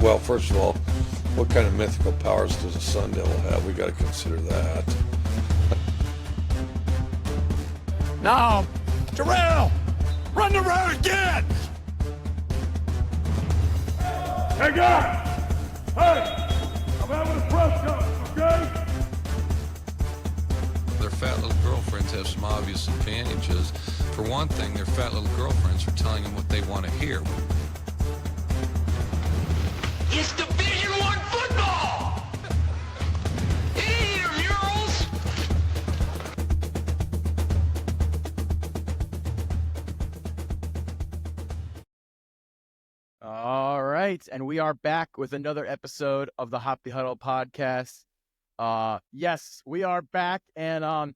Well, first of all, what kind of mythical powers does a sun devil have? We got to consider that. Now, Terrell, run the road again! Hey guys! Hey! I'm having a press conference, okay? Their fat little girlfriends have some obvious advantages. For one thing, their fat little girlfriends are telling them what they want to hear. It's Division I football! Hey, here, murals! All right, and we are back with another episode of the Hoppy Huddle podcast. Yes, we are back, and I don't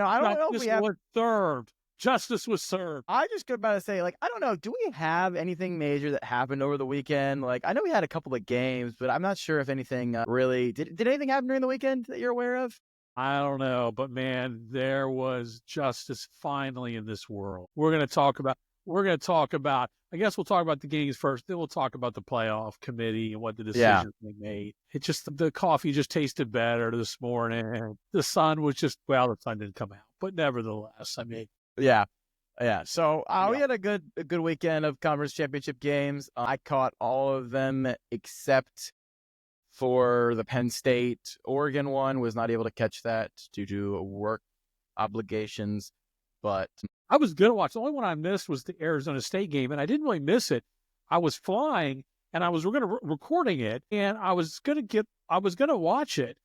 know if we have. Was served. Justice was served. I just got about to say, I don't know. Do we have anything major that happened over the weekend? I know we had a couple of games, but I'm not sure if anything really did anything happen during the weekend that you're aware of? I don't know, but man, there was justice finally in this world. We're going to talk about, I guess we'll talk about the games first, then we'll talk about the playoff committee and what the decisions they made. It just, the coffee just tasted better this morning. The sun was just, the sun didn't come out, but nevertheless, Yeah. So we had a good weekend of conference championship games. I caught all of them except for the Penn State Oregon one. Was not able to catch that due to work obligations, but I was going to watch. The only one I missed was the Arizona State game, and I didn't really miss it. I was flying, and I was recording it, and I was going to watch it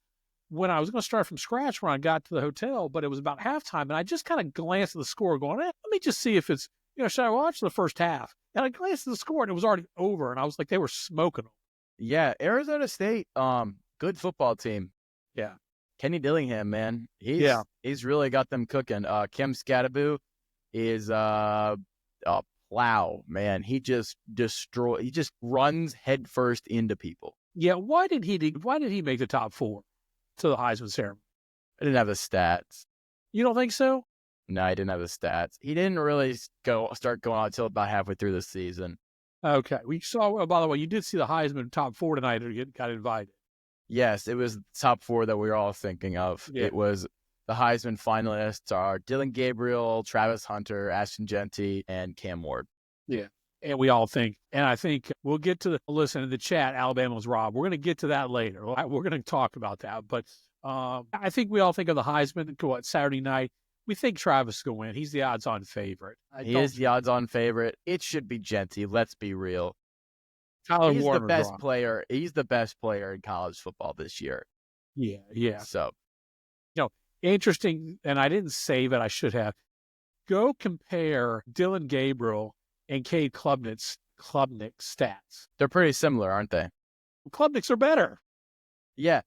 when I was going to start from scratch when I got to the hotel, but it was about halftime, and I just kind of glanced at the score going, let me just see if it's, should I watch the first half? And I glanced at the score, and it was already over, and I was like, they were smoking them. Yeah, Arizona State, good football team. Yeah. Kenny Dillingham, man. He's really got them cooking. Kim Scadaboo is a plow, man. He just runs headfirst into people. Yeah, why did he make the top 4 to the Heisman ceremony? I didn't have the stats. You don't think so? No, I didn't have the stats. He didn't really start going on until about halfway through the season. Okay. We saw, by the way, you did see the Heisman top 4 tonight that got invited. Yes, it was the top 4 that we were all thinking of. Yeah. It was the Heisman finalists are Dylan Gabriel, Travis Hunter, Ashton Jeanty, and Cam Ward. Yeah. And we all think, and I think we'll get to listen in the chat, Alabama's Rob. We're going to get to that later. We're going to talk about that. But I think we all think of the Heisman, Saturday night. We think Travis is going to win. He's the odds-on favorite. He is the odds-on favorite. It should be Jeanty. Let's be real. He's the best player. He's the best player in college football this year. Yeah. So, interesting, and I didn't save it. I should have. Go compare Dylan Gabriel and Cade Klubnik's stats. They're pretty similar, aren't they? Klubnik's are better. Yeah.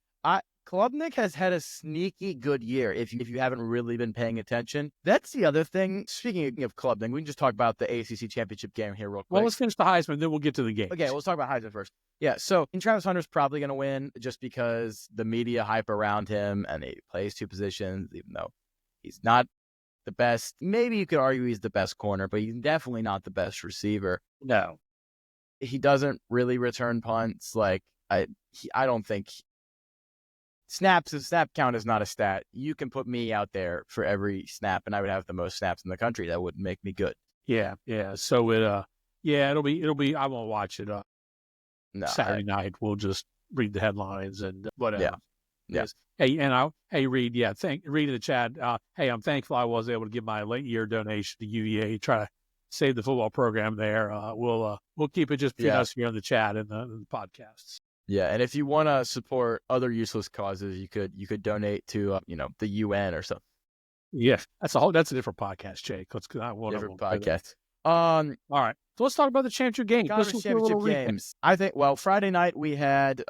Klubnik has had a sneaky good year if you haven't really been paying attention. That's the other thing. Speaking of Klubnik, we can just talk about the ACC championship game here real quick. Well, let's finish the Heisman, then we'll get to the game. Okay, let's talk about Heisman first. Yeah, so Travis Hunter's probably going to win just because the media hype around him, and he plays 2 positions, even though he's not the best. Maybe you could argue he's the best corner, but he's definitely not the best receiver. No. He doesn't really return punts. I don't think... Snap count is not a stat. You can put me out there for every snap, and I would have the most snaps in the country. That wouldn't make me good. Yeah. So it'll be. I won't watch it. Saturday night. We'll just read the headlines and whatever. Yeah. Hey, Reed. Yeah. Reed in the chat. Hey, I'm thankful I was able to give my late year donation to UEA. Try to save the football program there. We'll keep it just between us here in the chat and the podcasts. Yeah, and if you want to support other useless causes, you could donate to the UN or something. Yeah, that's a different podcast, Jake. Different podcast. All right, so let's talk about the championship games. Championship games. I think. Well, Friday night we had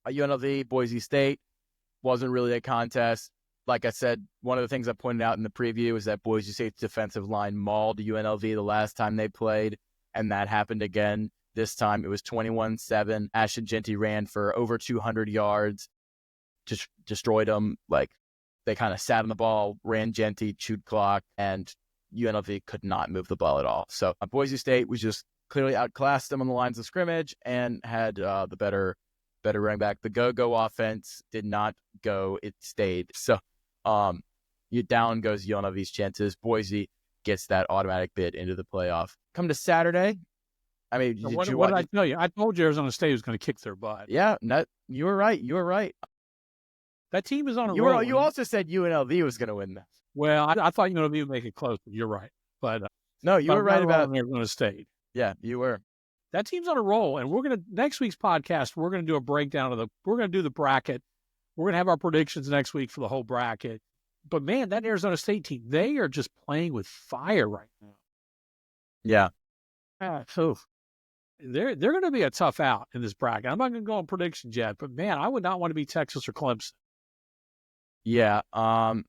UNLV Boise State. Wasn't really a contest. Like I said, one of the things I pointed out in the preview is that Boise State's defensive line mauled UNLV the last time they played, and that happened again. This time it was 21-7. Ashton Jeanty ran for over 200 yards, just destroyed them. They kind of sat on the ball, ran Jeanty, chewed clock, and UNLV could not move the ball at all. So Boise State was just clearly outclassed them on the lines of scrimmage and had the better running back. The go offense did not go; it stayed. So, you down goes UNLV's chances. Boise gets that automatic bid into the playoff. Come to Saturday. I mean, what did I tell you? I told you Arizona State was going to kick their butt. Yeah, you were right. You were right. That team is on a roll. You also said UNLV was going to win this. Well, I thought UNLV would make it close, but you're right. But no, you were right about Arizona State. Yeah, you were. That team's on a roll, and we're going to next week's podcast. We're going to do a breakdown of we're going to do the bracket. We're going to have our predictions next week for the whole bracket. But man, that Arizona State team, they are just playing with fire right now. Yeah. They're going to be a tough out in this bracket. I'm not going to go on predictions yet, but man, I would not want to be Texas or Clemson. Yeah,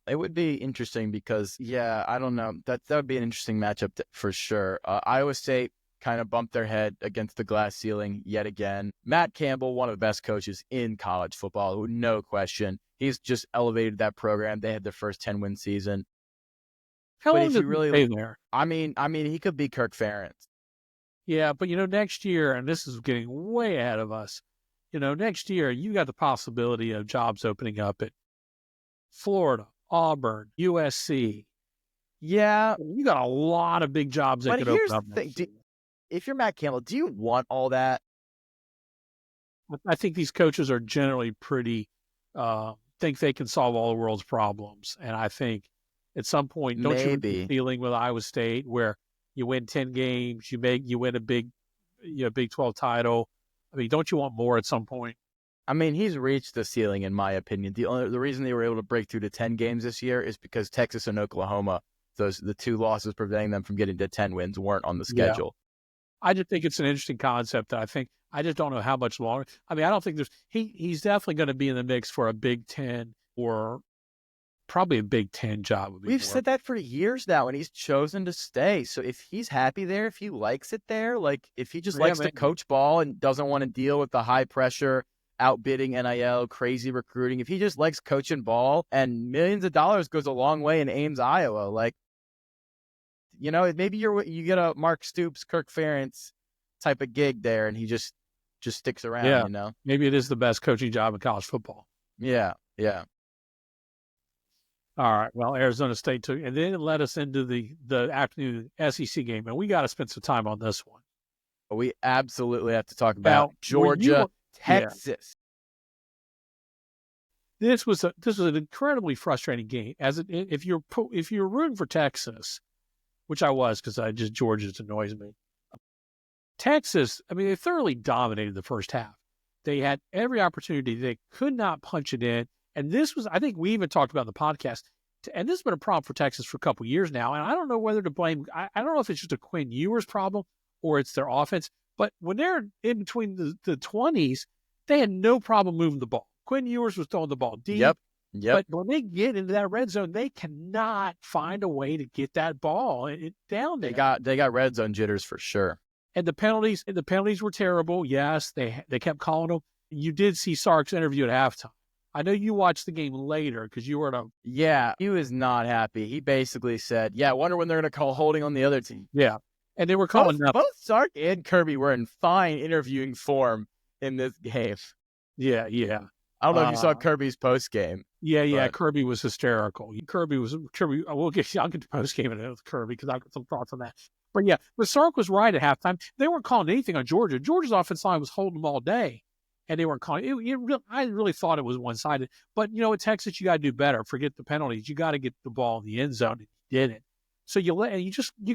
it would be interesting because, I don't know. That would be an interesting matchup for sure. Iowa State kind of bumped their head against the glass ceiling yet again. Matt Campbell, one of the best coaches in college football, no question. He's just elevated that program. They had their first 10-win season. How long did he stay there? I mean, he could be Kirk Ferentz. Yeah, but next year, and this is getting way ahead of us. Next year you got the possibility of jobs opening up at Florida, Auburn, USC. Yeah, you got a lot of big jobs that could open up. If you're Matt Campbell, do you want all that? I think these coaches are generally pretty think they can solve all the world's problems, and I think at some point, don't you be dealing with Iowa State where you win 10 games, you win a big 12 title. I mean, don't you want more at some point? I mean, he's reached the ceiling, in my opinion. The reason they were able to break through to 10 games this year is because Texas and Oklahoma, the two losses preventing them from getting to 10 wins, weren't on the schedule. I just think it's an interesting concept that I just don't know how much longer. I mean, I don't think he's definitely going to be in the mix for a Big Ten or probably a Big Ten job. We've said that for years now, and he's chosen to stay. So if he's happy there, if he likes it there, like if he just likes to coach ball and doesn't want to deal with the high pressure, outbidding NIL, crazy recruiting, if he just likes coaching ball and millions of dollars goes a long way in Ames, Iowa, like, maybe you get a Mark Stoops, Kirk Ferentz type of gig there, and he just sticks around, Maybe it is the best coaching job in college football. Yeah. All right. Well, Arizona State took, and then it led us into the afternoon SEC game, and we got to spend some time on this one. We absolutely have to talk about Georgia, Texas. Yeah. This was an incredibly frustrating game. If you're rooting for Texas, which I was because Georgia just annoys me. Texas, I mean, they thoroughly dominated the first half. They had every opportunity. They could not punch it in. And this was, I think we even talked about in the podcast, and this has been a problem for Texas for a couple of years now. And I don't know whether to blame, I don't know if it's just a Quinn Ewers problem or it's their offense. But when they're in between the 20s, they had no problem moving the ball. Quinn Ewers was throwing the ball deep. Yep. But when they get into that red zone, they cannot find a way to get that ball down there. They got red zone jitters for sure. And the penalties were terrible. Yes, they kept calling them. You did see Sark's interview at halftime. I know you watched the game later because you were at a... Yeah, he was not happy. He basically said, I wonder when they're going to call holding on the other team. Yeah, and they were calling both Sark and Kirby were in fine interviewing form in this game. Yeah. I don't know if you saw Kirby's post game. Yeah. Kirby was hysterical. I'll get to post game with Kirby because I've got some thoughts on that. But yeah, Sark was right at halftime. They weren't calling anything on Georgia. Georgia's offensive line was holding them all day, and they weren't calling. I really thought it was one-sided. But at Texas, you got to do better. Forget the penalties. You got to get the ball in the end zone. And you didn't. So you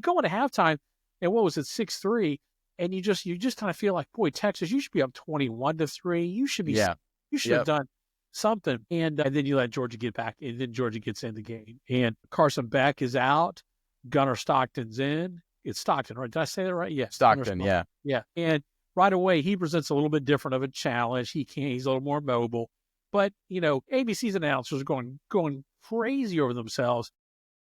go into halftime, and what was it, 6-3, and you just kind of feel like, boy, Texas, you should be up 21-3. You should be. Yeah. You should have done something. And then you let Georgia get back, and then Georgia gets in the game. And Carson Beck is out. Gunnar Stockton's in. It's Stockton, right? Did I say that right? Yeah. Stockton, yeah. Yeah. And right away, he presents a little bit different of a challenge. He's a little more mobile. But, ABC's announcers are going crazy over themselves.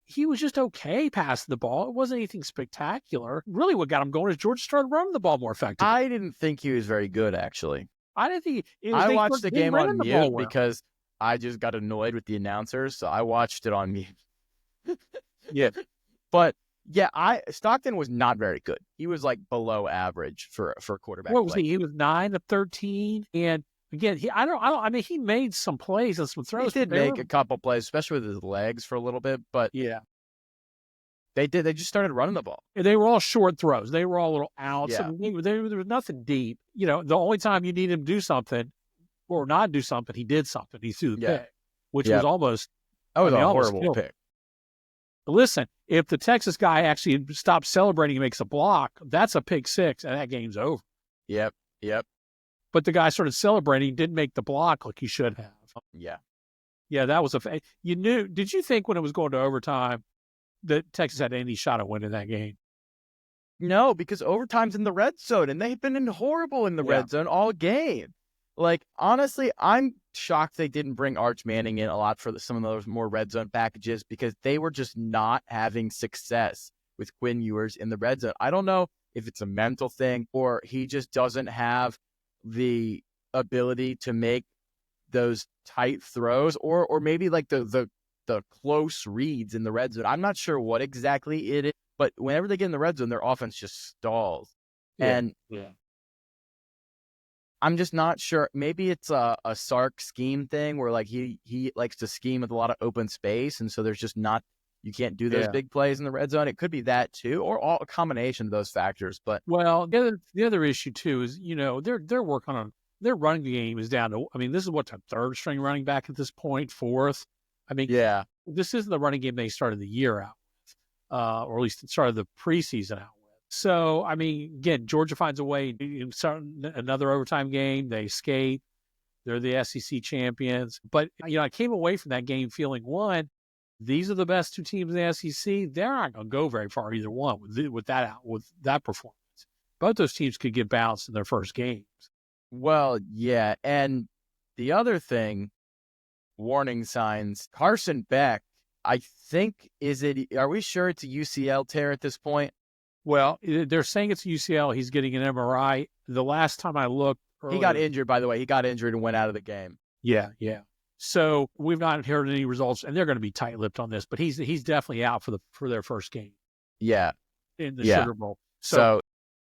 He was just okay passing the ball. It wasn't anything spectacular. Really what got him going is Georgia started running the ball more effectively. I didn't think he was very good, actually. I didn't think I watched the game on mute because I just got annoyed with the announcers, so I watched it on mute. Yeah. But Yeah, Stockton was not very good. He was like below average for quarterback. What was play. he? He was 9 of 13, and again, I mean, he made some plays and some throws. He did make a couple plays, especially with his legs for a little bit, but Yeah, they just started running the ball. they were all short throws. They were all little outs. Yeah. I mean, there was nothing deep. The only time you need him to do something or not do something, he did something. He threw the Yeah. pick, which Yeah. was almost. That was I mean, a almost horrible killed pick. Listen, if the Texas guy actually stops celebrating and makes a block, that's a pick six, and that game's over. Yep. But the guy started celebrating, didn't make the block like he should have. Yeah. Yeah, that was you knew. Did you think when it was going to overtime that Texas had any shot at winning that game? No, because overtime's in the red zone, and they've been horrible in the Yeah. red zone all game. Like, honestly, I'm shocked they didn't bring Arch Manning in a lot for some of those more red zone packages because they were just not having success with Quinn Ewers in the red zone. I don't know if it's a mental thing or he just doesn't have the ability to make those tight throws or maybe like the close reads in the red zone. I'm not sure what exactly it is, but whenever they get in the red zone, their offense just stalls. And I'm just not sure. Maybe it's a Sark scheme thing where like he likes to scheme with a lot of open space, and so there's just not you can't do those big plays in the red zone. It could be that too, or a combination of those factors. But well, the other issue too is they're working on their running game is down to. I mean, this is what the third string running back at this point, fourth. I mean, this isn't the running game they started the year out with, or at least it started the preseason out. So, I mean, again, Georgia finds a way to start another overtime game. They escape. They're the SEC champions. But, I came away from that game feeling, one, these are the best two teams in the SEC. They're not going to go very far, either one, with that performance. Both those teams could get bounced in their first games. Well, yeah. And the other thing, warning signs, Carson Beck, I think, are we sure it's a UCL tear at this point? Well, they're saying it's UCL. He's getting an MRI. The last time I looked, he got injured, by the way. He got injured and went out of the game. Yeah. So we've not heard any results, and they're going to be tight-lipped on this. But he's definitely out for their first game. Yeah, in the Sugar Bowl. So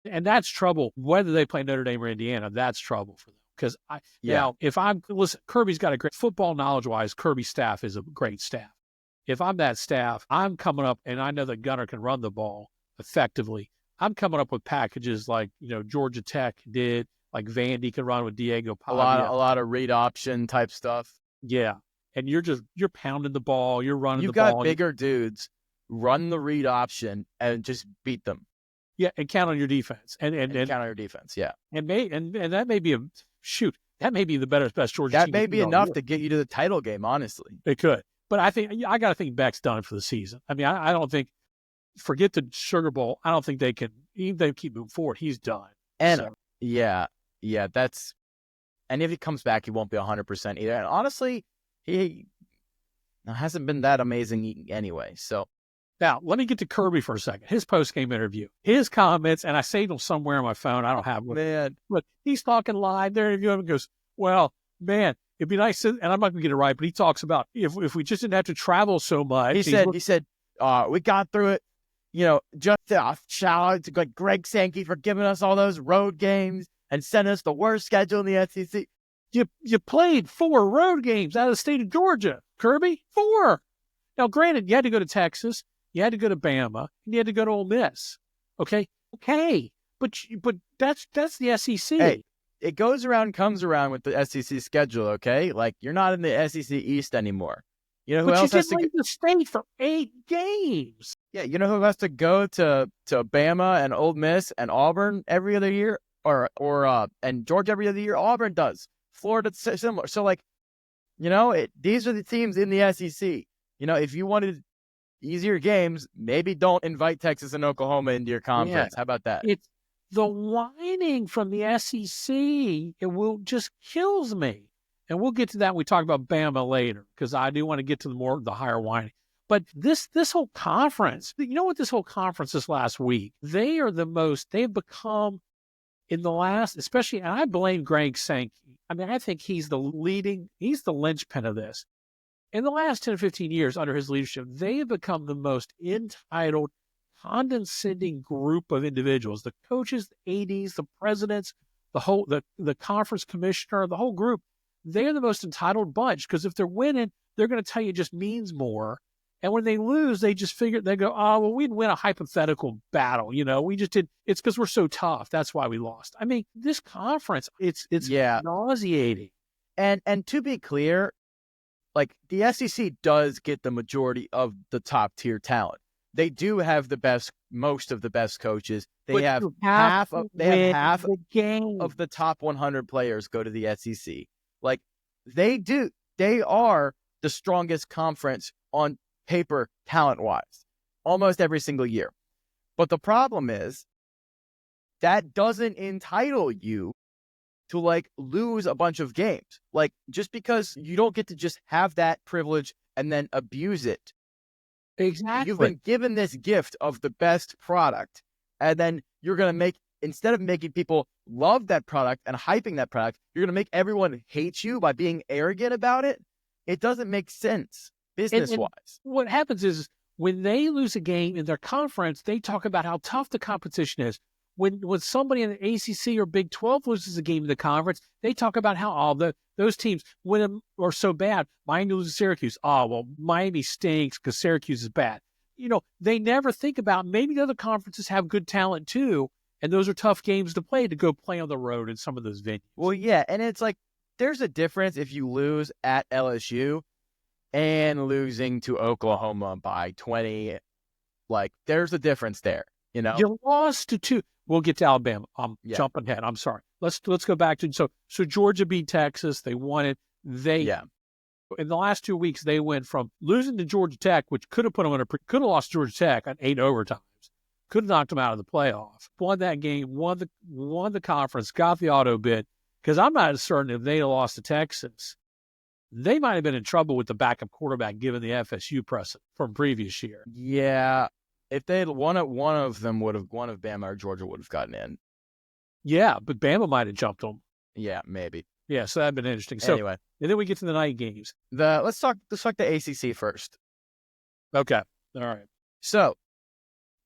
and that's trouble. Whether they play Notre Dame or Indiana, that's trouble for them. Because now, if Kirby's got a great football knowledge-wise. Kirby's staff is a great staff. If I'm that staff, I'm coming up, and I know that Gunner can run the ball effectively. I'm coming up with packages like Georgia Tech did, like Vandy could run with Diego Pavia. A lot of read option type stuff. Yeah, and you're pounding the ball, you're running the ball. You've got bigger dudes, run the read option and just beat them. Yeah, and count on your defense, and count on your defense. Yeah, and that may be that may be the best Georgia. That team may be enough to get you to the title game. Honestly, it could. But I got to think Beck's done for the season. I mean, I don't think. Forget the Sugar Bowl. I don't think they can. Even they keep moving forward. He's done. And that's. And if he comes back, he won't be 100% either. And honestly, he hasn't been that amazing anyway. So now let me get to Kirby for a second. His post-game interview, his comments, and I saved them somewhere on my phone. I don't have one. Man, but he's talking live. They're interviewing him and goes, "Well, man, it'd be nice." And I'm not going to get it right, but he talks about if we just didn't have to travel so much. He said, we got through it. Just shout out to Greg Sankey for giving us all those road games and sending us the worst schedule in the SEC. You played 4 road games out of the state of Georgia, Kirby. 4. Now, granted, you had to go to Texas, you had to go to Bama, and you had to go to Ole Miss. Okay, but that's the SEC. Hey, it goes around, comes around with the SEC schedule. Okay, like you're not in the SEC East anymore. You know who else has to leave the state for 8 games? Yeah, you know who has to go to Bama and Ole Miss and Auburn every other year, or and Georgia every other year? Auburn does. Florida similar. So these are the teams in the SEC. If you wanted easier games, maybe don't invite Texas and Oklahoma into your conference. How about that? It's the whining from the SEC. It just kills me. And we'll get to that when we talk about Bama later, because I do want to get to the higher whining. But this whole conference, what this whole conference this last week, they've become in the last, especially, and I blame Greg Sankey. I mean, I think he's the linchpin of this. In the last 10 or 15 years under his leadership, they have become the most entitled, condescending group of individuals, the coaches, the ADs, the presidents, the conference commissioner, the whole group. They're the most entitled bunch because if they're winning, they're going to tell you it just means more. And when they lose, they just figure, they go, oh, well, we didn't win a hypothetical battle. We just did. It's because we're so tough. That's why we lost. I mean, this conference, it's nauseating. And to be clear, like the SEC does get the majority of the top tier talent. They do have most of the best coaches. They have half of the game of the top 100 players go to the SEC. Like they do. They are the strongest conference on paper talent-wise almost every single year. But the problem is that doesn't entitle you to like lose a bunch of games. Like just because you don't get to just have that privilege and then abuse it. Exactly. You've been given this gift of the best product, and then you're going to instead of making people love that product and hyping that product, you're going to make everyone hate you by being arrogant about it. It doesn't make sense business-wise. And what happens is when they lose a game in their conference, they talk about how tough the competition is. When somebody in the ACC or Big 12 loses a game in the conference, they talk about how those teams are so bad. Miami loses Syracuse. Oh, well, Miami stinks because Syracuse is bad. They never think about maybe the other conferences have good talent too, and those are tough games to go play on the road in some of those venues. Well, yeah, and it's like there's a difference if you lose at LSU and losing to Oklahoma by 20. Like, there's a difference there, You lost to two. We'll get to Alabama. I'm jumping ahead. I'm sorry. Let's go back to so Georgia beat Texas. They won it. In the last 2 weeks, they went from losing to Georgia Tech, which could have put them could have lost Georgia Tech on 8 overtimes, could have knocked them out of the playoff. Won that game, won the conference, got the auto bid. Because I'm not certain if they had lost to Texas, they might have been in trouble with the backup quarterback given the FSU precedent from previous year. Yeah. If they had one of them one of Bama or Georgia would have gotten in. Yeah, but Bama might have jumped them. Yeah, maybe. Yeah, so that'd been interesting. Anyway, and then we get to the night games. Let's talk the ACC first. Okay, all right. So,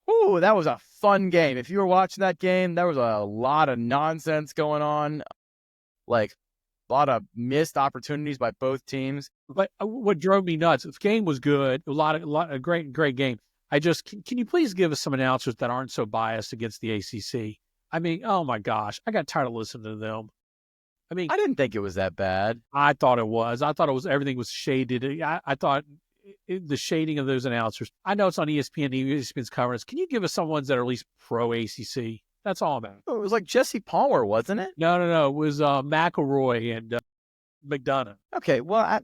that was a fun game. If you were watching that game, there was a lot of nonsense going on, like a lot of missed opportunities by both teams. But what drove me nuts? The game was good. A great game. Can you please give us some announcers that aren't so biased against the ACC? I mean, oh my gosh, I got tired of listening to them. I mean, I didn't think it was that bad. I thought it was. Everything was shaded. I thought the shading of those announcers. I know it's on ESPN, ESPN's coverage. Can you give us some ones that are at least pro ACC? That's all about. It was like Jesse Palmer, wasn't it? No. It was McElroy and McDonough. Okay, well, I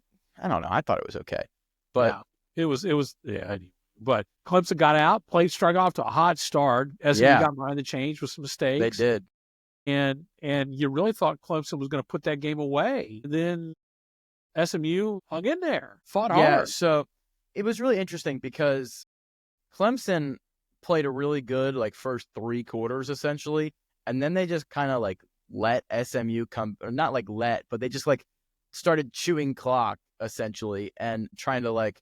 don't know. I thought it was okay, but it was. But Clemson got out, started off to a hot start. SMU got behind the change with some mistakes. They did. And you really thought Clemson was going to put that game away. Then SMU hung in there, fought hard. Yeah, so it was really interesting because Clemson played a really good first 3 quarters essentially, and then they just kind of let SMU come, or not but they just started chewing clock essentially and trying to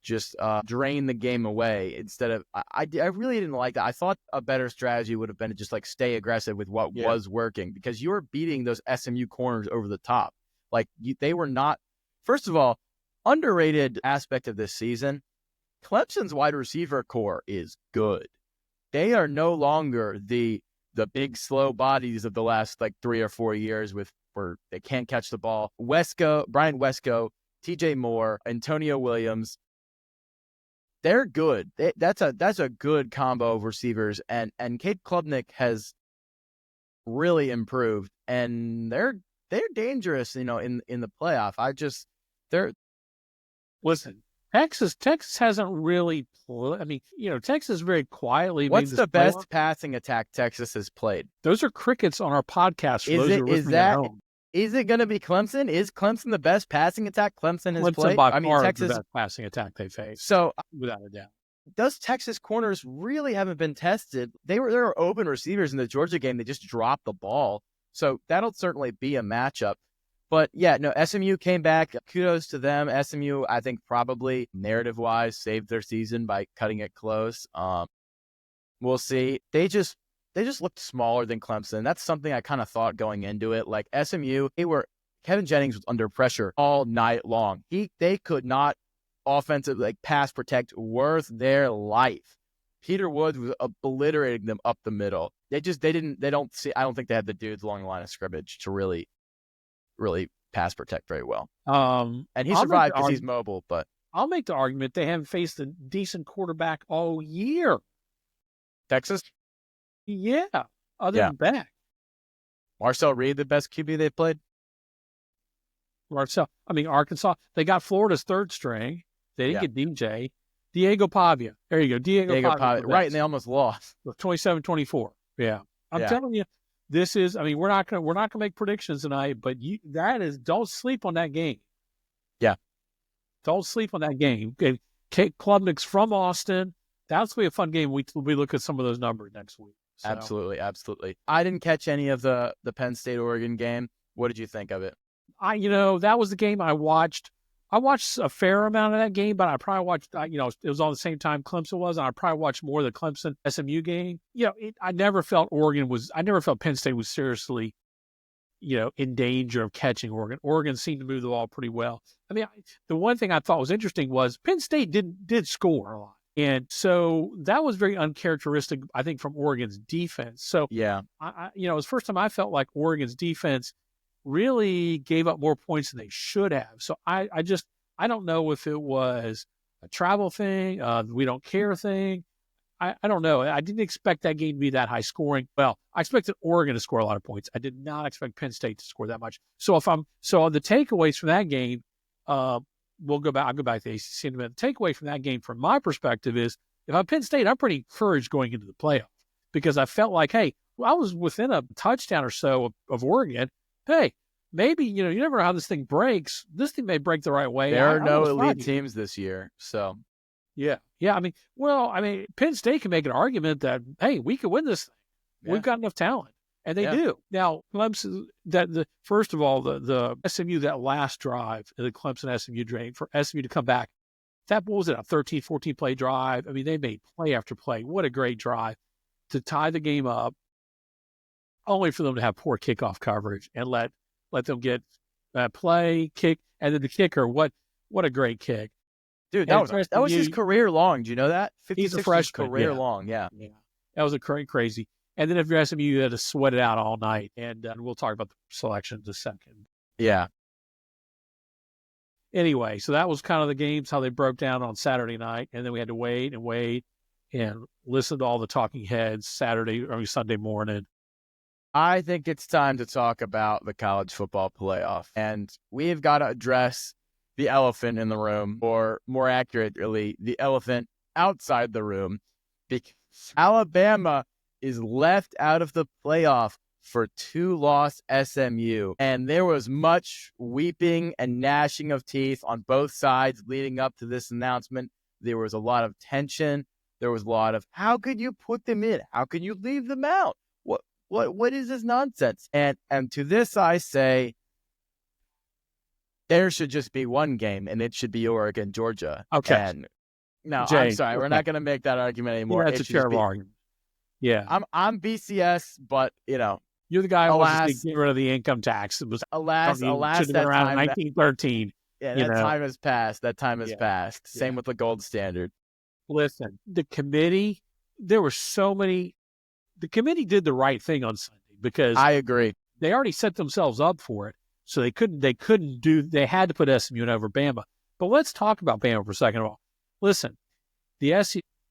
just drain the game away instead of I really didn't like that. I thought a better strategy would have been to just stay aggressive with what was working, because you were beating those SMU corners over the top. They were not, first of all, underrated aspect of this season. Clemson's wide receiver core is good. They are no longer the big slow bodies of the last 3 or 4 years where they can't catch the ball. Brian Wesco, TJ Moore, Antonio Williams. They're good. That's a good combo of receivers, and Cade Klubnik has really improved, and they're dangerous, in the playoff. Listen. Texas hasn't really. Texas very quietly. What's the best passing attack Texas has played? Those are crickets on our podcast. For those who are listening at home. Is it going to be Clemson? Is Clemson the best passing attack Clemson has played? By far Texas, the best passing attack they faced. So, without a doubt, those Texas corners really haven't been tested. There were open receivers in the Georgia game. They just dropped the ball. So that'll certainly be a matchup. But yeah, no, SMU came back. Kudos to them. SMU, I think, probably narrative-wise saved their season by cutting it close. We'll see. They just looked smaller than Clemson. That's something I kind of thought going into it. Like SMU, Kevin Jennings was under pressure all night long. They could not offensive pass protect worth their life. Peter Woods was obliterating them up the middle. I don't think they had the dudes along the line of scrimmage to really pass protect very well. And he survived because he's mobile, but I'll make the argument they haven't faced a decent quarterback all year. Texas? Yeah. Other than Beck. Marcel Reed, the best QB they've played? Arkansas. They got Florida's third string. They didn't get DJ. Diego Pavia. There you go. Diego Pavia. Right, and they almost lost. 27-24. Yeah. I'm telling you, this is, we're not gonna make predictions tonight, but don't sleep on that game. Yeah. Don't sleep on that game. Klubnik's from Austin. That's going to be a fun game. We look at some of those numbers next week. So. Absolutely. I didn't catch any of the Penn State-Oregon game. What did you think of it? That was the game I watched. I watched a fair amount of that game, but I probably watched, it was on the same time Clemson was, and I probably watched more of the Clemson SMU game. I never felt Penn State was seriously, in danger of catching Oregon. Oregon seemed to move the ball pretty well. The one thing I thought was interesting was Penn State did score a lot. And so that was very uncharacteristic, I think, from Oregon's defense. So, it was the first time I felt like Oregon's defense really gave up more points than they should have. So I don't know if it was a travel thing, we don't care thing. I don't know. I didn't expect that game to be that high scoring. Well, I expected Oregon to score a lot of points. I did not expect Penn State to score that much. So on the takeaways from that game, I'll go back to the ACC in a minute. The takeaway from that game, from my perspective, is if I'm Penn State, I'm pretty encouraged going into the playoff because I felt like, hey, I was within a touchdown or so of Oregon. Hey, maybe, you never know how this thing breaks. This thing may break the right way. There are no elite teams this year, so. Yeah. Penn State can make an argument that, hey, we could win this thing. Yeah. We've got enough talent. And they do. Now, Clemson, first of all, the SMU, that last drive, the Clemson SMU drain, for SMU to come back, what was it, a 13, 14 play drive? They made play after play. What a great drive to tie the game up, only for them to have poor kickoff coverage and let them get play, kick, and then the kicker, what a great kick. Dude, that was his career long. Do you know that? He's a freshman. Career long, yeah. That was crazy. And then if you're SMU, you had to sweat it out all night. And we'll talk about the selections in a second. Yeah. Anyway, so that was kind of the games, how they broke down on Saturday night. And then we had to wait and listen to all the talking heads Sunday morning. I think it's time to talk about the college football playoff. And we've got to address the elephant in the room, or more accurately, the elephant outside the room, because Alabama is left out of the playoff for 2-loss SMU. And there was much weeping and gnashing of teeth on both sides leading up to this announcement. There was a lot of tension. There was a lot of, how could you put them in? How can you leave them out? What is this nonsense? And to this I say, there should just be one game, and it should be Oregon, Georgia. Okay. And no, Jay, I'm sorry, we're not going to make that argument anymore. Yeah, that's a terrible argument. Yeah, I'm BCS, but you're the guy who wants to get rid of the income tax. It was alas, should have been around 1913. Yeah, that time has passed. Passed. Same with the gold standard. Listen, the committee, there were so many. The committee did the right thing on Sunday because I agree. They already set themselves up for it, so they had to put SMU over Bama. But let's talk about Bama for a second of all. Listen,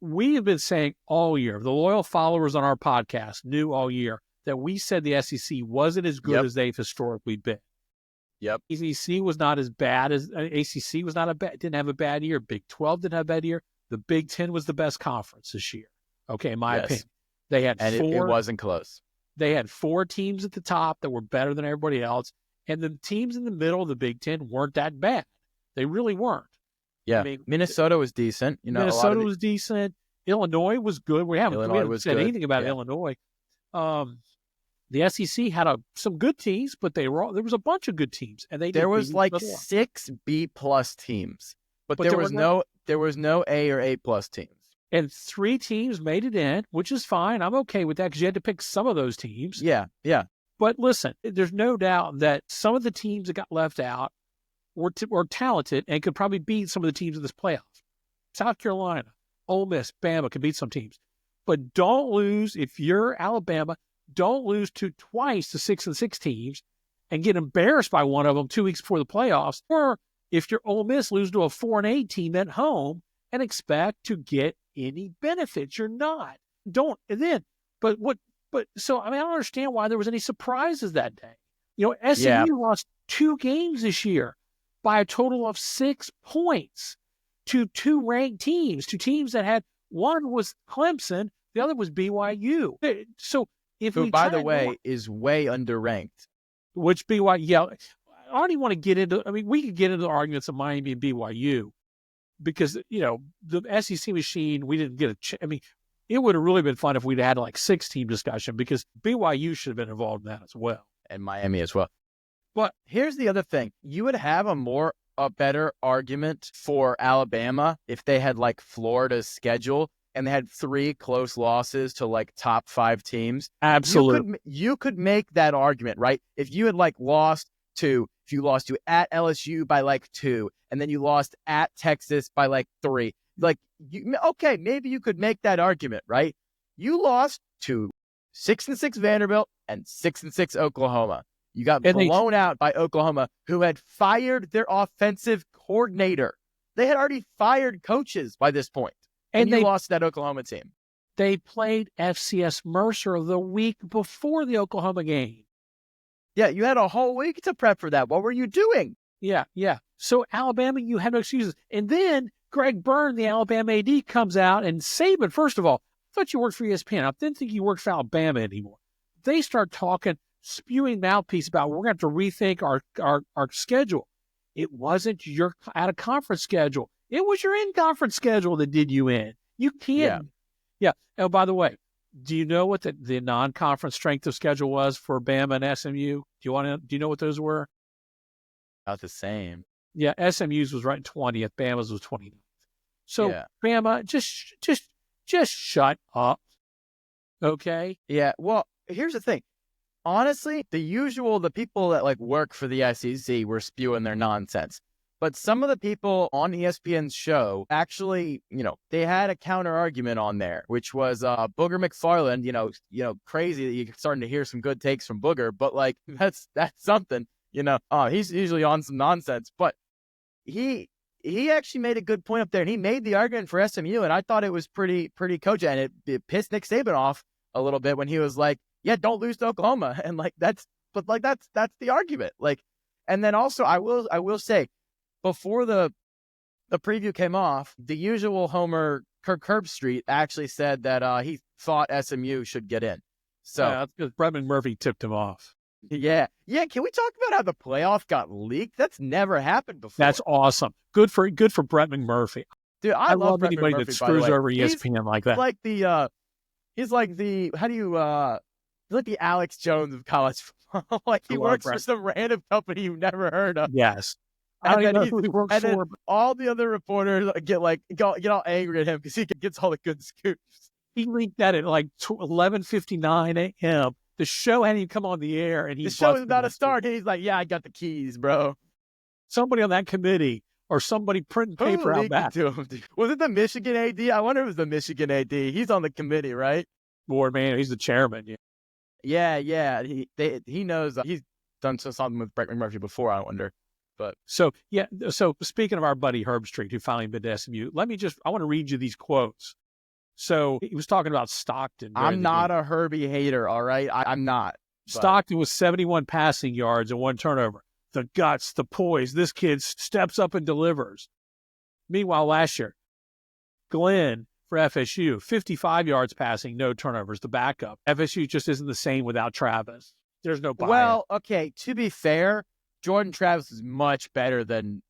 we have been saying all year, the loyal followers on our podcast knew all year that we said the SEC wasn't as good as they've historically been. Yep. ACC was not as bad as ACC was didn't have a bad year. Big 12 didn't have a bad year. The Big 10 was the best conference this year. Okay, in my opinion. They had four. It wasn't close. They had 4 teams at the top that were better than everybody else, and the teams in the middle of the Big 10 weren't that bad. They really weren't. Yeah, Minnesota was decent. Minnesota was decent. Illinois was good. We haven't said anything about Illinois. The SEC had some good teams, but there was a bunch of good teams, and there was like 6 B+ teams, but there was no A or A+ teams. And 3 teams made it in, which is fine. I'm okay with that because you had to pick some of those teams. Yeah. But listen, there's no doubt that some of the teams that got left out were talented and could probably beat some of the teams in this playoff. South Carolina, Ole Miss, Bama could beat some teams. But don't lose, if you're Alabama, don't lose to twice the 6-6 teams and get embarrassed by one of them 2 weeks before the playoffs. Or if you're Ole Miss, lose to a 4-8 team at home and expect to get any benefits. You're not. So I don't understand why there was any surprises that day. SMU lost 2 games this year by a total of 6 points to 2 ranked teams, 2 teams that had, one was Clemson, the other was BYU. So who, by the way, is way underranked. Which BYU, yeah, I don't even want to get into, we could get into the arguments of Miami and BYU because, the SEC machine, we didn't get it would have really been fun if we'd had like 6-team discussion because BYU should have been involved in that as well. And Miami as well. But here's the other thing. You would have a better argument for Alabama if they had like Florida's schedule and they had 3 close losses to like top 5 teams. Absolutely. You could make that argument, right? If you had lost to at LSU by like 2, and then you lost at Texas by like 3, okay, maybe you could make that argument, right? You lost to 6-6 Vanderbilt and 6-6 Oklahoma. You got blown out by Oklahoma, who had fired their offensive coordinator. They had already fired coaches by this point. And you lost that Oklahoma team. They played FCS Mercer the week before the Oklahoma game. Yeah, you had a whole week to prep for that. What were you doing? Yeah. So Alabama, you had no excuses. And then Greg Byrne, the Alabama AD, comes out and Saban, first of all, I thought you worked for ESPN. I didn't think you worked for Alabama anymore. They start talking, spewing mouthpiece about we're going to have to rethink our schedule. It wasn't your out-of-conference schedule. It was your in-conference schedule that did you in. You can't. Yeah. Oh, by the way, do you know what the non-conference strength of schedule was for Bama and SMU? Do you know what those were? About the same. Yeah, SMU's was right 20th. Bama's was 29th. So Bama, just shut up. Okay? Yeah. Well, here's the thing. Honestly, the people that work for the SEC were spewing their nonsense. But some of the people on ESPN's show actually, they had a counter argument on there, which was Booger McFarland, crazy that you're starting to hear some good takes from Booger, but that's something, he's usually on some nonsense, but he actually made a good point up there, and he made the argument for SMU, and I thought it was pretty cogent, and it pissed Nick Saban off a little bit when he was like, yeah, don't lose to Oklahoma, and that's the argument, and then also I will say, before the preview came off, the usual homer Kirk Herbstreit actually said that he thought SMU should get in. So that's because Bretman Murphy tipped him off. Yeah. Can we talk about how the playoff got leaked? That's never happened before. That's awesome. Good for Bretman Murphy. Dude, I love anybody Murphy, that screws over ESPN like that. He's like the Alex Jones of college football. He works for some random company you've never heard of. Yes. I don't even know who he works for. Then all the other reporters get all angry at him because he gets all the good scoops. He leaked that at 11:59 a.m. The show hadn't even come on the air, and the show was about to start. And he's like, "Yeah, I got the keys, bro." Somebody on that committee or somebody printing paper out back. To him? Was it the Michigan AD? I wonder if it was the Michigan AD. He's on the committee, right? Board man, he's the chairman. Yeah. He knows. He's done something with Bretman Murphy before. I wonder. But So speaking of our buddy Herbstreit, who finally been to SMU, I want to read you these quotes. So he was talking about Stockton. I'm not a Herbie hater, all right? I'm not. Stockton was 71 passing yards and 1 turnover. The guts, the poise. This kid steps up and delivers. Meanwhile, last year, Glenn for FSU, 55 yards passing, no turnovers, the backup. FSU just isn't the same without Travis. There's no bias. Well, okay, to be fair, Jordan Travis is much better than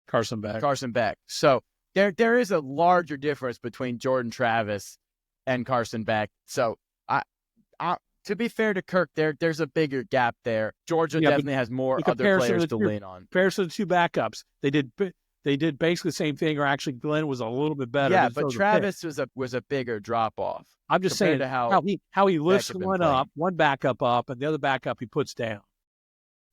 Carson Beck. Carson Beck. So there is a larger difference between Jordan Travis and Carson Beck. So I to be fair to Kirk, there's a bigger gap there. Georgia definitely has more other players to lean on. Compared to the 2 backups, they did they did basically the same thing, or actually Glenn was a little bit better. Yeah, Didn't throw but the Travis pick. was a bigger drop off. I'm just compared saying to how he lifts had been one playing. up, one backup up, and the other backup he puts down.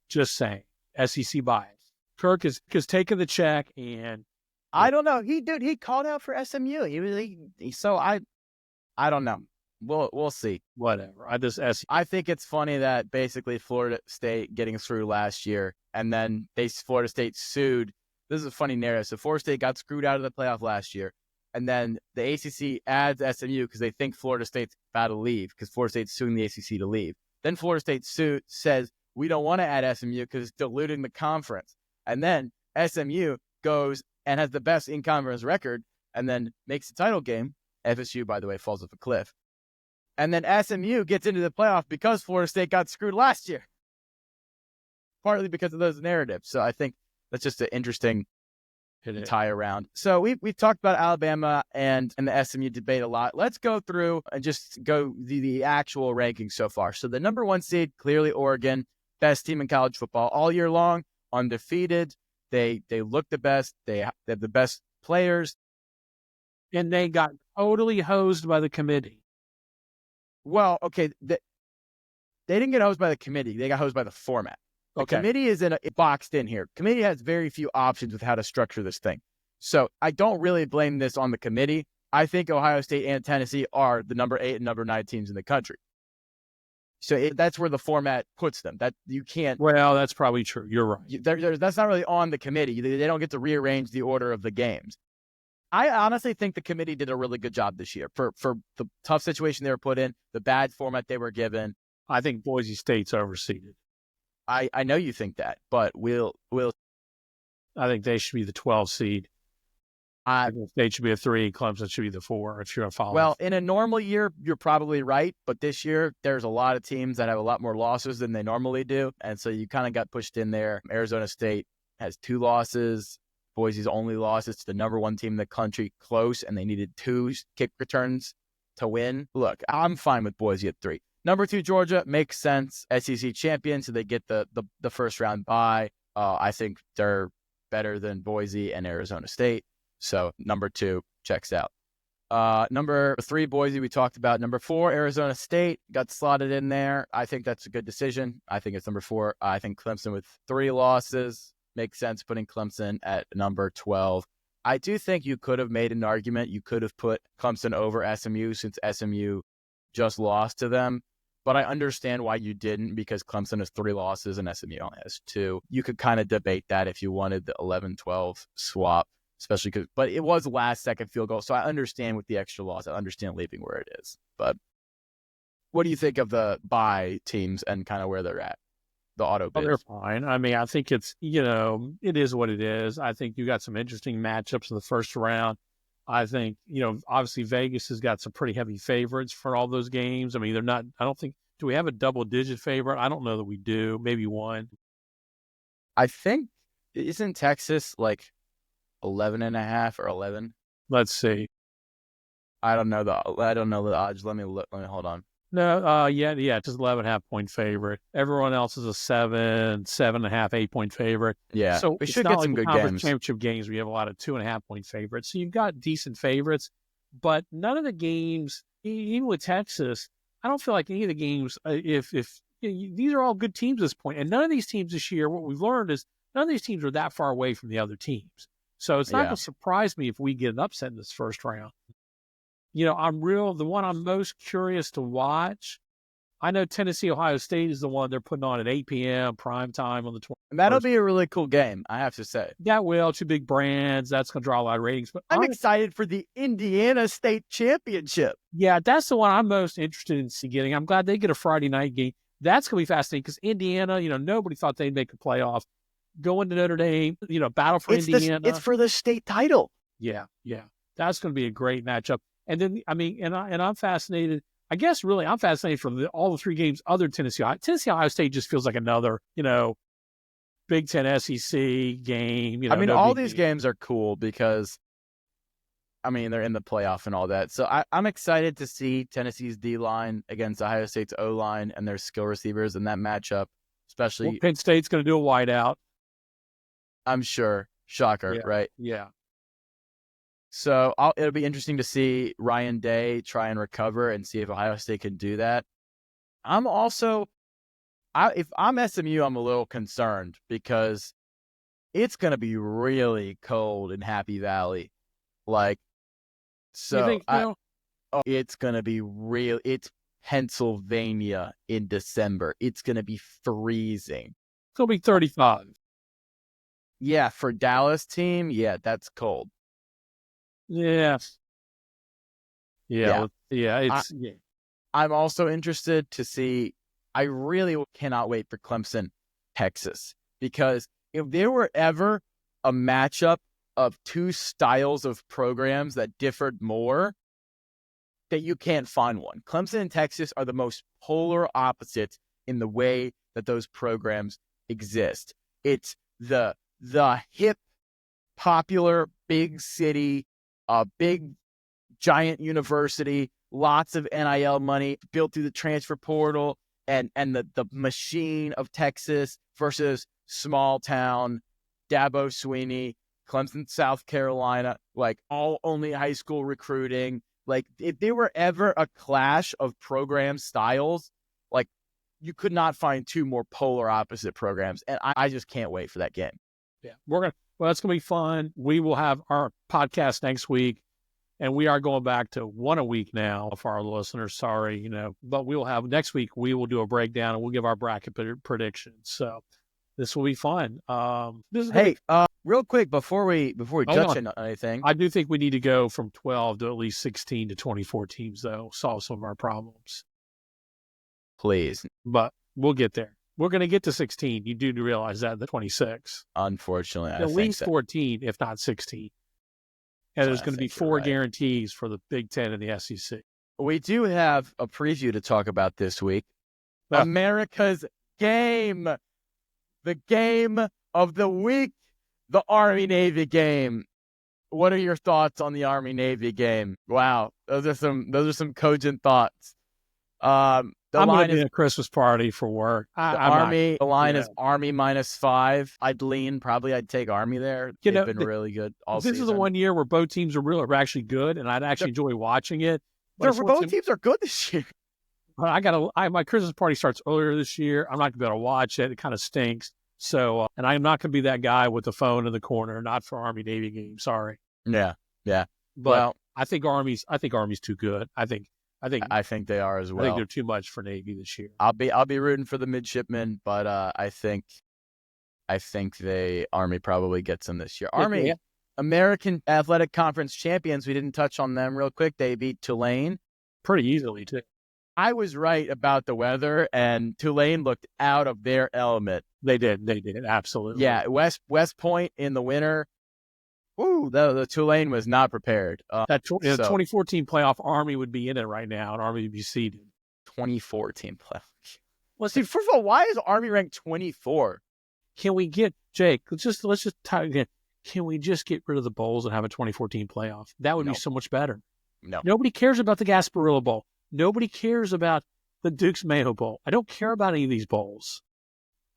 Just saying, SEC bias. Kirk is taking the check, and I don't know. He called out for SMU. So I don't know. We'll see. whatever. I think it's funny that basically Florida State getting through last year, and then Florida State sued. This is a funny narrative. So Florida State got screwed out of the playoff last year, and then the ACC adds SMU because they think Florida State's about to leave because Florida State's suing the ACC to leave. Then Florida State says we don't want to add SMU because it's diluting the conference, and then SMU goes and has the best in-conference record, and then makes the title game. FSU, by the way, falls off a cliff. And then SMU gets into the playoff because Florida State got screwed last year. Partly because of those narratives. So I think that's just an interesting tie around. So we've talked about Alabama and the SMU debate a lot. Let's go through and just go the actual rankings so far. So the number 1 seed, clearly Oregon, best team in college football all year long, undefeated. They look the best. They have the best players. And they got totally hosed by the committee. Well, okay, they didn't get hosed by the committee. They got hosed by the format. The committee is boxed in here. Committee has very few options with how to structure this thing. So I don't really blame this on the committee. I think Ohio State and Tennessee are the number 8 and number 9 teams in the country. So that's where the format puts them. That you can't. Well, that's probably true. You're right. That's not really on the committee. They don't get to rearrange the order of the games. I honestly think the committee did a really good job this year for the tough situation they were put in, the bad format they were given. I think Boise State's overseeded. I know you think that, but we'll. I think they should be the 12 seed. I think State should be a 3. Clemson should be the 4. If you're a follower. Well, in a normal year, you're probably right, but this year there's a lot of teams that have a lot more losses than they normally do, and so you kind of got pushed in there. Arizona State has 2 losses. Boise's only loss is to the number 1 team in the country, close, and they needed 2 kick returns to win. Look, I'm fine with Boise at 3. Number 2, Georgia, makes sense. SEC champion, so they get the first round bye. I think they're better than Boise and Arizona State, so number 2 checks out. Number 3, Boise, we talked about. Number 4, Arizona State got slotted in there. I think that's a good decision. I think it's number 4. I think Clemson with 3 losses. Makes sense putting Clemson at number 12. I do think you could have made an argument. You could have put Clemson over SMU since SMU just lost to them. But I understand why you didn't, because Clemson has 3 losses and SMU only has 2. You could kind of debate that if you wanted the 11-12 swap, especially because, but it was last-second field goal. So I understand with the extra loss. I understand leaving where it is. But what do you think of the bye teams and kind of where they're at? The auto bids. Oh, they're fine. I mean, I think it's, it is what it is. I think you got some interesting matchups in the first round. I think, obviously Vegas has got some pretty heavy favorites for all those games. I mean, they're not, I don't think, do we have a double-digit favorite? I don't know that we do. Maybe 1. I think, isn't Texas like 11.5 or 11? Let's see. I don't know the odds. Let me look. Hold on. No, yeah, just 11.5 point favorite. Everyone else is a 7, 7.5, 8 point favorite. Yeah, so we it's should not get like some the good conference games. championship games. We have a lot of 2.5 point favorites. So you've got decent favorites, but none of the games, even with Texas, I don't feel like any of the games. If these are all good teams at this point, and none of these teams this year, what we've learned is none of these teams are that far away from the other teams. So it's not going to surprise me if we get an upset in this first round. The one I'm most curious to watch, I know Tennessee, Ohio State is the one they're putting on at 8 p.m. prime time on the 20th. That'll be a really cool game, I have to say. That will. 2 big brands. That's going to draw a lot of ratings. But I'm excited for the Indiana State Championship. Yeah, that's the one I'm most interested in getting. I'm glad they get a Friday night game. That's going to be fascinating because Indiana, nobody thought they'd make a playoff. Going to Notre Dame, battle for Indiana. It's for the state title. Yeah. That's going to be a great matchup. And then, I'm fascinated. I guess really I'm fascinated from all the 3 games other than Tennessee. Ohio State just feels like another, Big Ten SEC game. All these games are cool because, they're in the playoff and all that. So I'm excited to see Tennessee's D-line against Ohio State's O-line and their skill receivers in that matchup, especially. Penn State's going to do a whiteout. I'm sure. Shocker, Yeah. right? Yeah. So it'll be interesting to see Ryan Day try and recover and see if Ohio State can do that. If I'm SMU, I'm a little concerned because it's going to be really cold in Happy Valley. Like, so You think so? it's going to be real. It's Pennsylvania in December. It's going to be freezing. It's going to be 35. Yeah, for Dallas team, yeah, that's cold. Yes. Yeah. Yeah. I'm also interested to see. I really cannot wait for Clemson, Texas, because if there were ever a matchup of two styles of programs that differed more, that you can't find one. Clemson and Texas are the most polar opposites in the way that those programs exist. It's the hip, popular, big city, big, giant university, lots of NIL money built through the transfer portal, and the machine of Texas versus small town, Dabo Swinney, Clemson, South Carolina, like all only high school recruiting. Like if there were ever a clash of program styles, like you could not find two more polar opposite programs. And I just can't wait for that game. Yeah. Well, it's going to be fun. We will have our podcast next week. And we are going back to one a week now for our listeners. Sorry, but we will have next week. We will do a breakdown and we'll give our bracket predictions. So this will be fun. Real quick before we touch on anything, I do think we need to go from 12 to at least 16 to 24 teams, though. Solve some of our problems, please. But we'll get there. We're going to get to 16. You do realize that the 26. Unfortunately, at least 14, if not 16. And there's going to be 4 guarantees for the Big Ten and the SEC. We do have a preview to talk about this week. America's game. The game of the week. The Army-Navy game. What are your thoughts on the Army-Navy game? Wow. Those are some cogent thoughts. I'm going to be at a Christmas party for work. The line is Army -5. I'd take Army there. They've been really good all season. This is the one year where both teams are actually good, and I'd actually enjoy watching it. Both teams are good this year. But my Christmas party starts earlier this year. I'm not going to be able to watch it. It kind of stinks. So, and I'm not going to be that guy with the phone in the corner, not for Army-Navy game. Sorry. Yeah. But I think Army's too good. I think they are as well. I think they're too much for Navy this year. I'll be rooting for the midshipmen, but I think the Army probably gets them this year. Army, American Athletic Conference champions. We didn't touch on them real quick. They beat Tulane pretty easily too. I was right about the weather, and Tulane looked out of their element. They did absolutely. Yeah, West Point in the winter. Ooh, the Tulane was not prepared. That 2014 playoff, Army would be in it right now, and Army would be seeded. 2014 playoff. Well, see, first of all, why is Army ranked 24? Can we get Jake? Let's just tie it again. Can we just get rid of the bowls and have a 2014 playoff? That would be so much better. No, nobody cares about the Gasparilla Bowl. Nobody cares about the Duke's Mayo Bowl. I don't care about any of these bowls.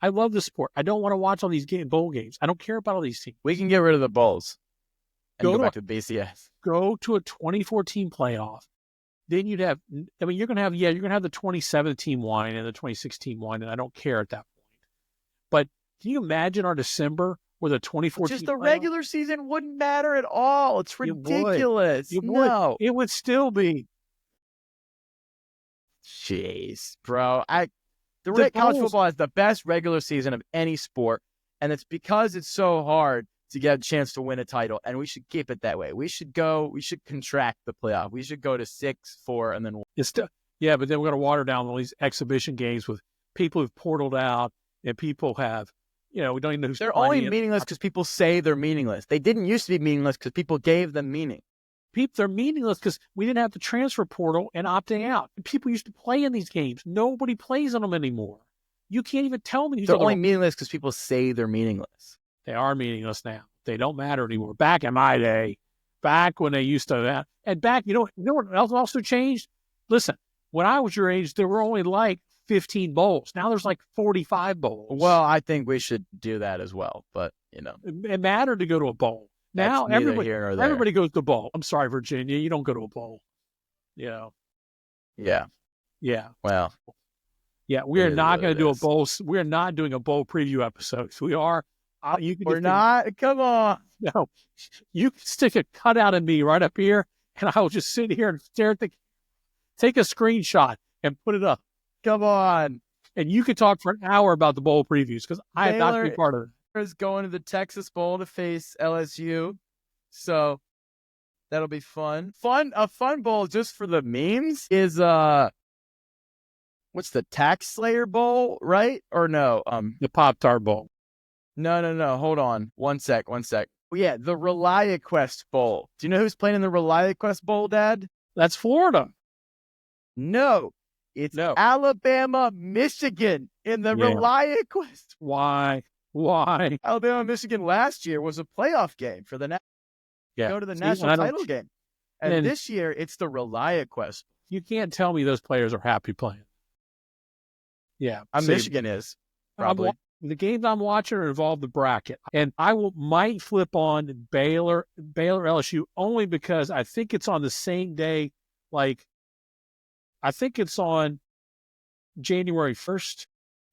I love the sport. I don't want to watch all these bowl games. I don't care about all these teams. We can get rid of the bowls. Go back to BCS. Go to a 2014 playoff. Then you're going to have the 2017 wine and the 2016 wine, and I don't care at that point. But can you imagine our December with a 2014 Just the playoff? regular season wouldn't matter at all. It's ridiculous. No. It would still be. Jeez, bro. College football has the best regular season of any sport, and it's because it's so hard to get a chance to win a title, and we should keep it that way. We should contract the playoff. We should go to 6, 4, and then 1. But then we're going to water down all these exhibition games with people who've portaled out, and people have, we don't even know who's They're only meaningless because people say they're meaningless. They didn't used to be meaningless because people gave them meaning. They're meaningless because we didn't have the transfer portal and opting out. People used to play in these games. Nobody plays on them anymore. You can't even tell me who's They're only meaningless because people say they're meaningless. They are meaningless now. They don't matter anymore. Back in my day, back when they used to, and back, you know what else also changed? Listen, when I was your age, there were only like 15 bowls. Now there's like 45 bowls. Well, I think we should do that as well. But It mattered to go to a bowl. Now That's neither here nor there. everybody goes to a bowl. I'm sorry, Virginia, you don't go to a bowl. Yeah. Yeah. Well. Yeah, we are not going to do a is. bowl. We're not doing a bowl preview episode. We are. We're not. Come on. No, you can stick a cutout of me right up here, and I will just sit here and stare at take a screenshot and put it up. Come on. And you can talk for an hour about the bowl previews because I have not to be part of it. Is going to the Texas Bowl to face LSU, so that'll be fun. A fun bowl just for the memes is what's the Tax Slayer Bowl, right? Or no? The Pop-Tart Bowl. No. Hold on. One sec. Yeah, the ReliaQuest Bowl. Do you know who's playing in the ReliaQuest Bowl, Dad? That's Florida. No. It's Alabama, Michigan in the ReliaQuest. Why? Alabama, Michigan last year was a playoff game for the go to the national title game. And this year, it's the ReliaQuest. You can't tell me those players are happy playing. Yeah. Michigan is, probably. The games I'm watching involve the bracket. And I might flip on Baylor LSU only because I think it's on the same day. Like, I think it's on January 1st.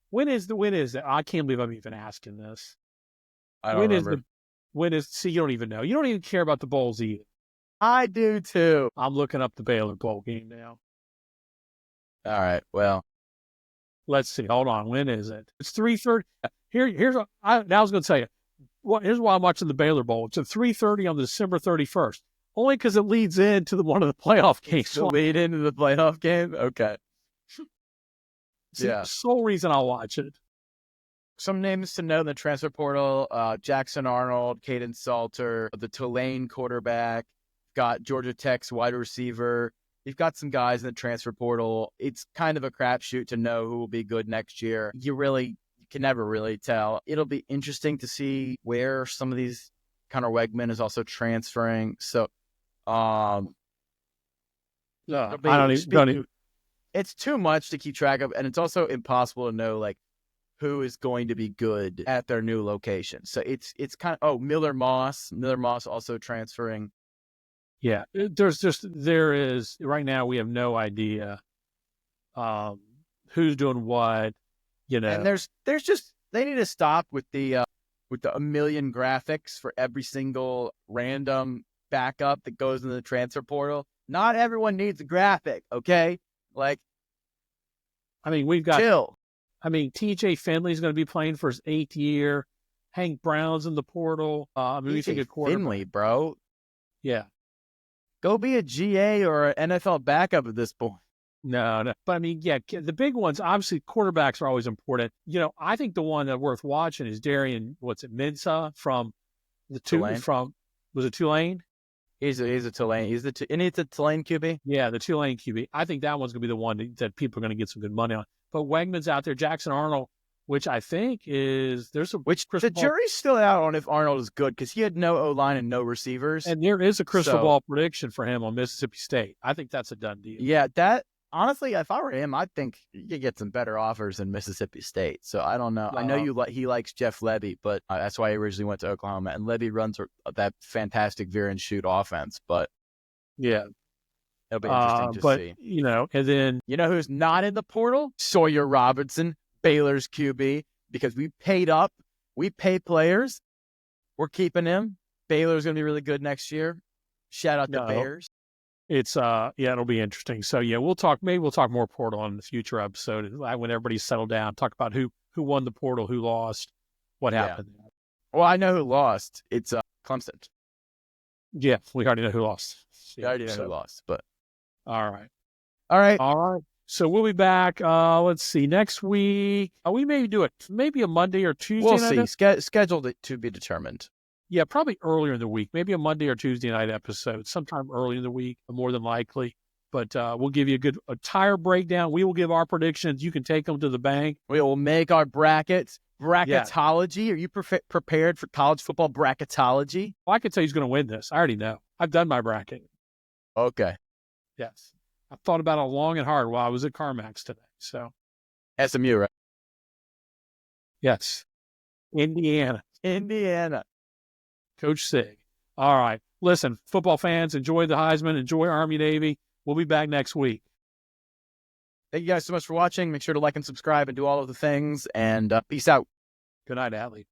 When is it? I can't believe I'm even asking this. I don't remember. See, you don't even know. You don't even care about the bowls either. I do too. I'm looking up the Baylor Bowl game now. All right. Well, let's see. Hold on. When is it? It's 3:30. I was going to tell you. Here's why I'm watching the Baylor Bowl. It's at 3:30 on December 31st. Only because it leads into one of the playoff games. To lead into the playoff game? Okay. It's the sole reason I'll watch it. Some names to know in the transfer portal, Jackson Arnold, Caden Salter, the Tulane quarterback, got Georgia Tech's wide receiver. You've got some guys in the transfer portal. It's kind of a crapshoot to know who will be good next year. You can never really tell. It'll be interesting to see where some of these, Connor Wegman is also transferring. So, I don't even. It's too much to keep track of, and it's also impossible to know like who is going to be good at their new location. So it's kind of Miller Moss also transferring. Yeah, there is right now we have no idea who's doing what, And there's just they need to stop with the a million graphics for every single random backup that goes into the transfer portal. Not everyone needs a graphic, okay? Like, I mean, we've got chill. I mean, TJ Finley's going to be playing for his 8th year. Hank Brown's in the portal. We think a quarterback. Finley, bro. Yeah. Go be a GA or an NFL backup at this point. No. But I mean, yeah, the big ones, obviously quarterbacks are always important. I think the one that's worth watching is Darian, Mensah from the Tulane. Was it Tulane? He's a Tulane. He's a Tulane QB? Yeah, the Tulane QB. I think that one's going to be the one that people are going to get some good money on. But Wegman's out there, Jackson Arnold, which I think is the jury's still out on if Arnold is good because he had no O-line and no receivers. And there is a crystal ball prediction for him on Mississippi State. I think that's a done deal. Yeah, that honestly, if I were him, I think you could get some better offers than Mississippi State. So I don't know. I know he likes Jeff Lebby, but that's why he originally went to Oklahoma. And Lebby runs that fantastic veer and shoot offense. But yeah, it'll be interesting to see. And then who's not in the portal? Sawyer Robinson, Baylor's QB, because we paid up. We pay players. We're keeping him. Baylor's going to be really good next year. Shout out to Bears. It's it'll be interesting. So we'll talk more portal on the future episode when everybody's settled down. Talk about who won the portal, who lost, what happened. Well, I know who lost. It's Clemson. Yeah, we already know who lost. We already know who lost, but all right. All right. So we'll be back. Let's see. Next week, we may do it maybe a Monday or Tuesday. We'll see. Scheduled to be determined. Yeah, probably earlier in the week, maybe a Monday or Tuesday night episode, sometime early in the week, more than likely. But we'll give you a good entire breakdown. We will give our predictions. You can take them to the bank. We will make our brackets. Bracketology. Yeah. Are you prepared for college football bracketology? Well, I can tell you who's going to win this. I already know. I've done my bracket. Okay. Yes. I thought about it long and hard while I was at CarMax today. So SMU, right? Yes. Indiana. Indiana. Coach Sig. All right. Listen, football fans, enjoy the Heisman, enjoy Army Navy. We'll be back next week. Thank you guys so much for watching. Make sure to like and subscribe and do all of the things. And peace out. Good night, Allie.